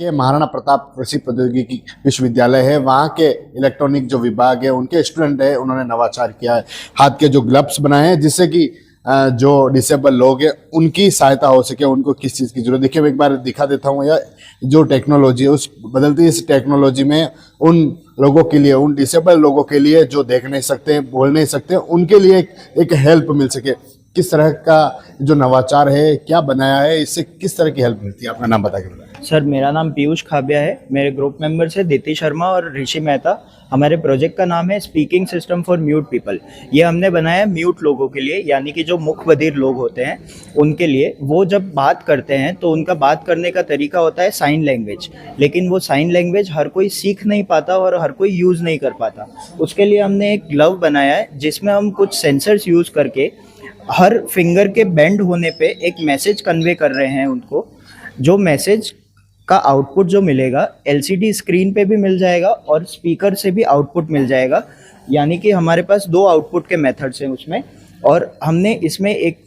ये महाराणा प्रताप कृषि प्रौद्योगिकी विश्वविद्यालय है, वहाँ के इलेक्ट्रॉनिक जो विभाग है उनके स्टूडेंट है, उन्होंने नवाचार किया है। हाथ के जो ग्लव्स बनाए हैं जिससे कि जो डिसेबल लोग हैं उनकी सहायता हो सके, उनको किस चीज़ की जरूरत। देखिए मैं एक बार दिखा देता हूँ, यह जो टेक्नोलॉजी है उस बदलती इस टेक्नोलॉजी में उन लोगों के लिए, उन डिसेबल लोगों के लिए जो देख नहीं सकते, बोल नहीं सकते, उनके लिए एक हेल्प मिल सके। किस तरह का जो नवाचार है, क्या बनाया है, इससे किस तरह की हेल्प मिलती है? अपना नाम बता के बताएं। सर मेरा नाम पीयूष खाबिया है। मेरे ग्रुप मेंबर्स है दीति शर्मा और ऋषि मेहता। हमारे प्रोजेक्ट का नाम है speaking system for mute people. ये हमने बनाया है म्यूट लोगों के लिए, यानी कि जो मुख बधिर लोग होते हैं उनके लिए। वो जब बात करते हैं तो उनका बात करने का तरीका होता है साइन लैंग्वेज, लेकिन वो साइन लैंग्वेज हर कोई सीख नहीं पाता और हर कोई यूज़ नहीं कर पाता। उसके लिए हमने एक ग्लव बनाया है जिसमें हम कुछ सेंसर्स यूज़ करके हर फिंगर के बेंड होने पे एक मैसेज कन्वे कर रहे हैं उनको। जो मैसेज का आउटपुट जो मिलेगा एलसीडी स्क्रीन पे भी मिल जाएगा और स्पीकर से भी आउटपुट मिल जाएगा। यानी कि हमारे पास 2 आउटपुट के मेथड्स हैं उसमें। और हमने इसमें एक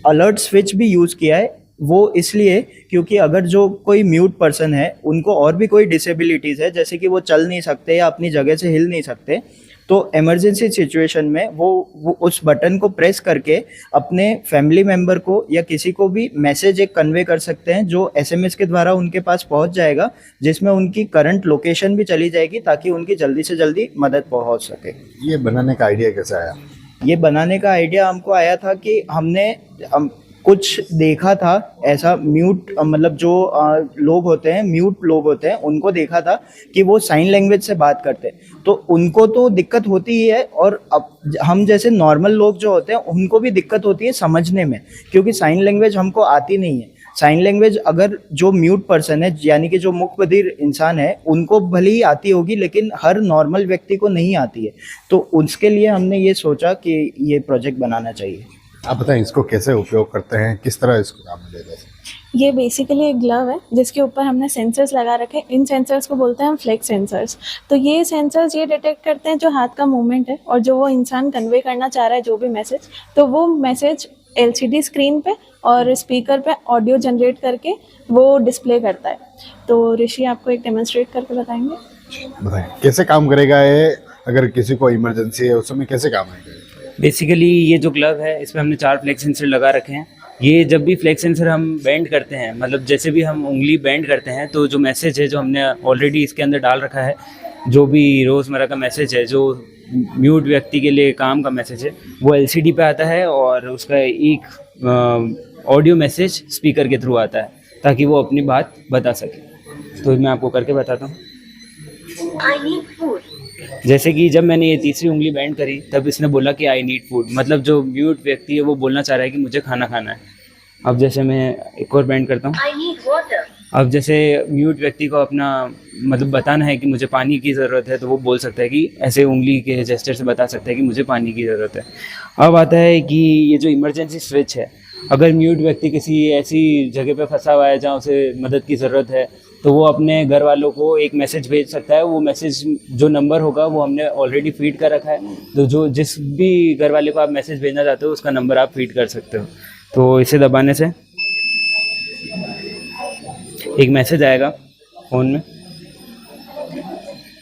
अलर्ट स्विच भी यूज़ किया है। वो इसलिए क्योंकि अगर जो कोई म्यूट पर्सन है उनको और भी कोई डिसेबिलिटीज़ है, जैसे कि वो चल नहीं सकते या अपनी जगह से हिल नहीं सकते, तो इमरजेंसी सिचुएशन में वो उस बटन को प्रेस करके अपने फैमिली मेम्बर को या किसी को भी मैसेज एक कन्वे कर सकते हैं जो एसएमएस के द्वारा उनके पास पहुंच जाएगा, जिसमें उनकी करंट लोकेशन भी चली जाएगी ताकि उनकी जल्दी से जल्दी मदद पहुंच सके। ये बनाने का आइडिया कैसे आया? ये बनाने का आइडिया हमको आया था कि हमने कुछ देखा था ऐसा म्यूट, मतलब जो लोग होते हैं, म्यूट लोग होते हैं, उनको देखा था कि वो साइन लैंग्वेज से बात करते हैं। तो उनको तो दिक्कत होती ही है और अब हम जैसे नॉर्मल लोग जो होते हैं उनको भी दिक्कत होती है समझने में, क्योंकि साइन लैंग्वेज हमको आती नहीं है। साइन लैंग्वेज अगर जो म्यूट पर्सन है, यानी कि जो मुख बधिर इंसान है, उनको भले ही आती होगी लेकिन हर नॉर्मल व्यक्ति को नहीं आती है। तो उसके लिए हमने ये सोचा कि ये प्रोजेक्ट बनाना चाहिए। आप बताएं इसको कैसे उपयोग करते हैं, किस तरह इसको काम में ले जाते हैं? ये बेसिकली एक ग्लव है जिसके ऊपर हमने सेंसर्स लगा रखे हैं। इन सेंसर्स को बोलते हैं हम फ्लेक्स सेंसर्स। तो ये सेंसर्स ये डिटेक्ट करते हैं जो हाथ का मूवमेंट है और जो वो इंसान कन्वे करना चाह रहा है जो भी मैसेज, तो वो मैसेज एलसीडी स्क्रीन पे और स्पीकर पे ऑडियो जनरेट करके वो डिस्प्ले करता है। तो ऋषि आपको एक डेमोन्स्ट्रेट करके बताएंगे। बताएं कैसे काम करेगा ये, अगर किसी को इमरजेंसी है उस समय कैसे काम आएगा? बेसिकली ये जो ग्लव है इसमें हमने 4 फ्लेक्स सेंसर लगा रखे हैं। ये जब भी फ्लेक्स सेंसर हम बेंड करते हैं, मतलब जैसे भी हम उंगली बेंड करते हैं, तो जो मैसेज है जो हमने ऑलरेडी इसके अंदर डाल रखा है, जो भी रोज़मर्रा का मैसेज है, जो म्यूट व्यक्ति के लिए काम का मैसेज है, वो एलसीडी पे आता है और उसका एक ऑडियो मैसेज स्पीकर के थ्रू आता है ताकि वो अपनी बात बता सके। तो मैं आपको करके बताता हूँ। जैसे कि जब मैंने ये तीसरी उंगली बेंड करी तब इसने बोला कि आई नीड फूड, मतलब जो म्यूट व्यक्ति है वो बोलना चाह रहा है कि मुझे खाना खाना है। अब जैसे मैं एक और बेंड करता हूँ, आई नीड वाटर। अब जैसे म्यूट व्यक्ति को अपना मतलब बताना है कि मुझे पानी की ज़रूरत है, तो वो बोल सकता है कि ऐसे उंगली के जेस्चर से बता सकता है कि मुझे पानी की ज़रूरत है। अब आता है कि ये जो इमरजेंसी स्विच है, अगर म्यूट व्यक्ति किसी ऐसी जगह पे फंसा हुआ है जहाँ उसे मदद की ज़रूरत है, तो वो अपने घर वालों को एक मैसेज भेज सकता है। वो मैसेज जो नंबर होगा वो हमने ऑलरेडी फीड कर रखा है, तो जो जिस भी घर वाले को आप मैसेज भेजना चाहते हो उसका नंबर आप फीड कर सकते हो। तो इसे दबाने से एक मैसेज आएगा फ़ोन में।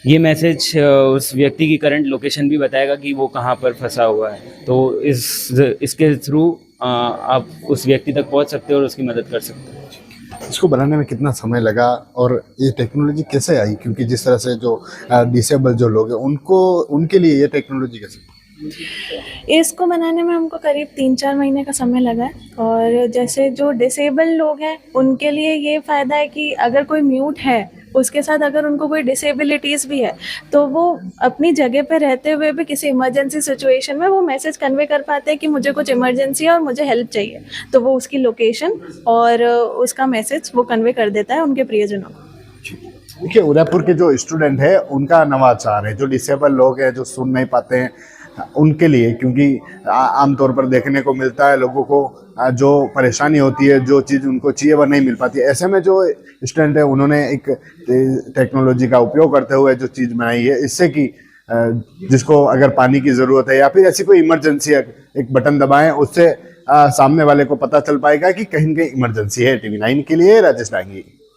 ये मैसेज उस व्यक्ति की करंट लोकेशन भी बताएगा कि वो कहाँ पर फंसा हुआ है। तो इसके थ्रू आप उस व्यक्ति तक पहुँच सकते हो और उसकी मदद कर सकते हो। इसको बनाने में कितना समय लगा और ये टेक्नोलॉजी कैसे आई? क्योंकि जिस तरह से जो डिसेबल जो लोग हैं उनके लिए ये टेक्नोलॉजी कैसे? इसको बनाने में हमको करीब 3-4 महीने का समय लगा है। और जैसे जो डिसेबल लोग हैं उनके लिए ये फ़ायदा है कि अगर कोई म्यूट है उसके साथ अगर उनको कोई डिसेबिलिटीज़ भी है तो वो अपनी जगह पे रहते हुए भी किसी इमरजेंसी सिचुएशन में वो मैसेज कन्वे कर पाते हैं कि मुझे कुछ इमरजेंसी है और मुझे हेल्प चाहिए, तो वो उसकी लोकेशन और उसका मैसेज वो कन्वे कर देता है उनके प्रियजनों को। देखिए उदयपुर के जो स्टूडेंट है उनका नवाचार है, जो डिसेबल लोग हैं, जो सुन नहीं पाते हैं, उनके लिए, क्योंकि आमतौर पर देखने को मिलता है लोगों को जो परेशानी होती है, जो चीज़ उनको चाहिए वह नहीं मिल पाती है। ऐसे में जो स्टूडेंट है उन्होंने एक टेक्नोलॉजी का उपयोग करते हुए जो चीज़ बनाई है, इससे कि जिसको अगर पानी की ज़रूरत है या फिर ऐसी कोई इमरजेंसी है, एक बटन दबाएं, उससे सामने वाले को पता चल पाएगा कि कहीं न कहीं इमरजेंसी है। TV9 के लिए राजेश डांगी।